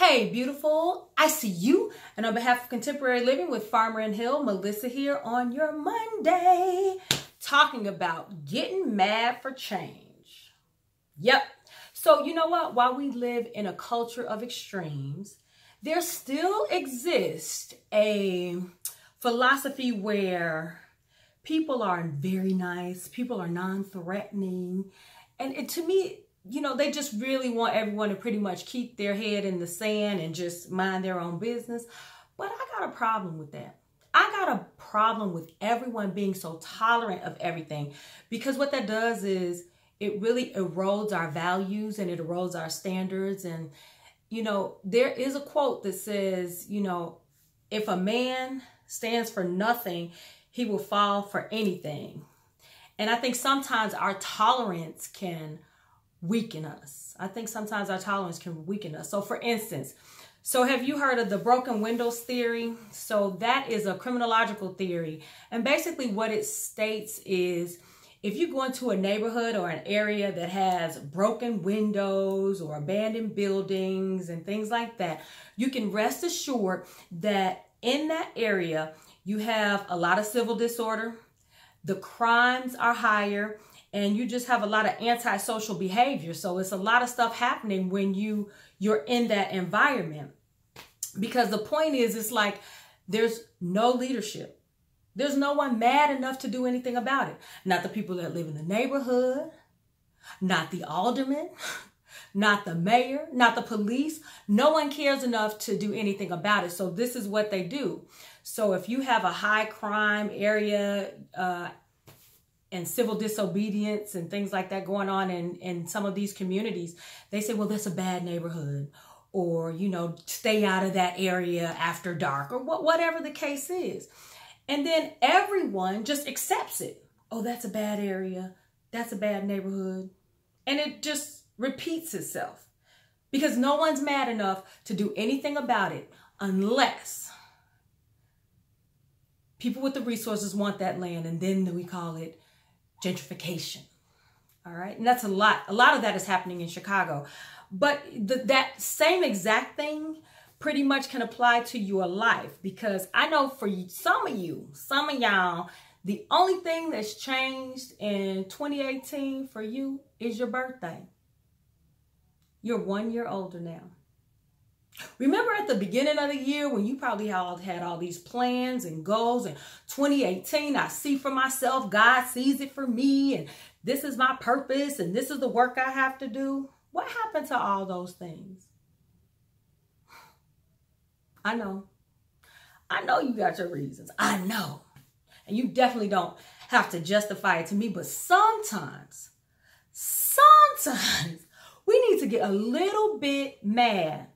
Hey, beautiful, I see you. And on behalf of Contemporary Living with Farmer and Hill, Melissa here on your Monday, talking about getting mad for change. Yep. So you know what? While we live in a culture of extremes, there still exists a philosophy where people are very nice, people are non-threatening, and to me, you know, they just really want everyone to pretty much keep their head in the sand and just mind their own business. But I got a problem with that. I got a problem with everyone being so tolerant of everything, because what that does is it really erodes our values and it erodes our standards. And, you know, there is a quote that says, you know, if a man stands for nothing, he will fall for anything. And I think sometimes our tolerance can weaken us. I think sometimes our tolerance can weaken us. So for instance, have you heard of the broken windows theory? So that is a criminological theory. And basically what it states is, if you go into a neighborhood or an area that has broken windows or abandoned buildings and things like that, you can rest assured that in that area, you have a lot of civil disorder, the crimes are higher, and you just have a lot of antisocial behavior. So it's a lot of stuff happening when you're in that environment. Because the point is, it's like there's no leadership. There's no one mad enough to do anything about it. Not the people that live in the neighborhood, not the alderman, not the mayor, not the police. No one cares enough to do anything about it. So this is what they do. So if you have a high crime area and civil disobedience and things like that going on in some of these communities, they say, well, that's a bad neighborhood, or, you know, stay out of that area after dark, or whatever the case is. And then everyone just accepts it. Oh, that's a bad area. That's a bad neighborhood. And it just repeats itself because no one's mad enough to do anything about it unless people with the resources want that land. And then we call it gentrification. All right. And that's a lot of that is happening in Chicago. But that same exact thing pretty much can apply to your life, because I know for some of y'all, the only thing that's changed in 2018 for you is your birthday. You're 1 year older now. Remember at the beginning of the year when you probably all had all these plans and goals, and 2018, I see for myself, God sees it for me, and this is my purpose, and this is the work I have to do. What happened to all those things? I know you got your reasons. I know. And you definitely don't have to justify it to me, but sometimes we need to get a little bit mad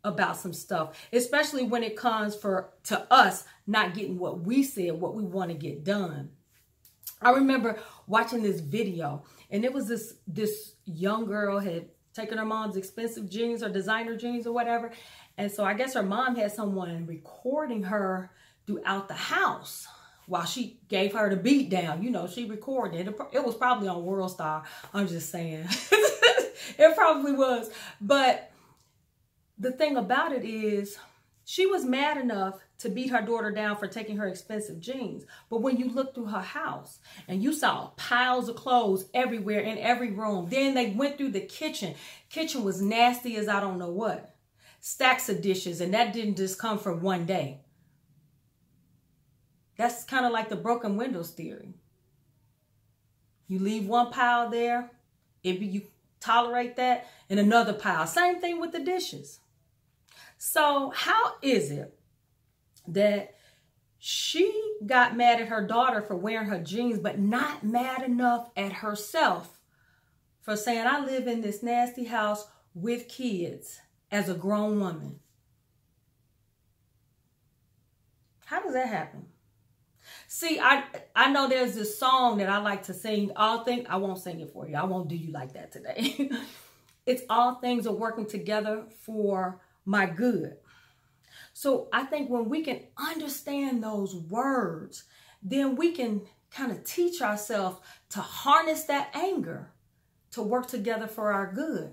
about some stuff, especially when it comes to us not getting what we said, what we want to get done. I remember watching this video, and it was this young girl had taken her mom's expensive jeans or designer jeans or whatever. And so I guess her mom had someone recording her throughout the house while she gave her the beat down. You know, she recorded it. It was probably on World Star. I'm just saying. It probably was. But the thing about it is, she was mad enough to beat her daughter down for taking her expensive jeans. But when you look through her house and you saw piles of clothes everywhere in every room, then they went through the kitchen. Kitchen was nasty as I don't know what. Stacks of dishes, and that didn't just come from one day. That's kind of like the broken windows theory. You leave one pile there, you tolerate that, and another pile. Same thing with the dishes. So how is it that she got mad at her daughter for wearing her jeans, but not mad enough at herself for saying, I live in this nasty house with kids as a grown woman? How does that happen? See, I know there's this song that I like to sing. I won't sing it for you. I won't do you like that today. It's all things are working together for my good. So I think when we can understand those words, then we can kind of teach ourselves to harness that anger to work together for our good.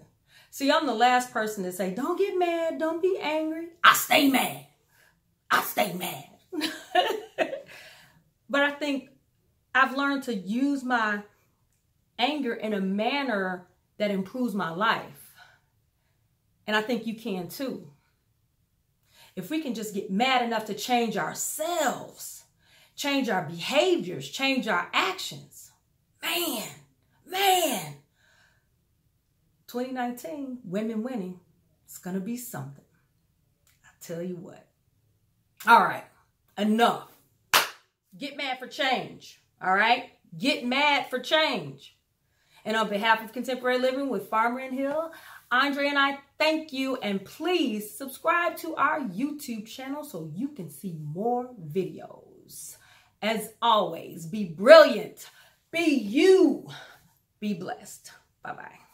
See, I'm the last person to say, don't get mad, don't be angry. I stay mad. I stay mad. But I think I've learned to use my anger in a manner that improves my life. And I think you can too. If we can just get mad enough to change ourselves, change our behaviors, change our actions. Man. 2019, women winning. It's going to be something. I tell you what. All right. Enough. Get mad for change. All right. Get mad for change. And on behalf of Contemporary Living with Farmer and Hill, Andre and I thank you, and please subscribe to our YouTube channel so you can see more videos. As always, be brilliant, be you, be blessed. Bye-bye.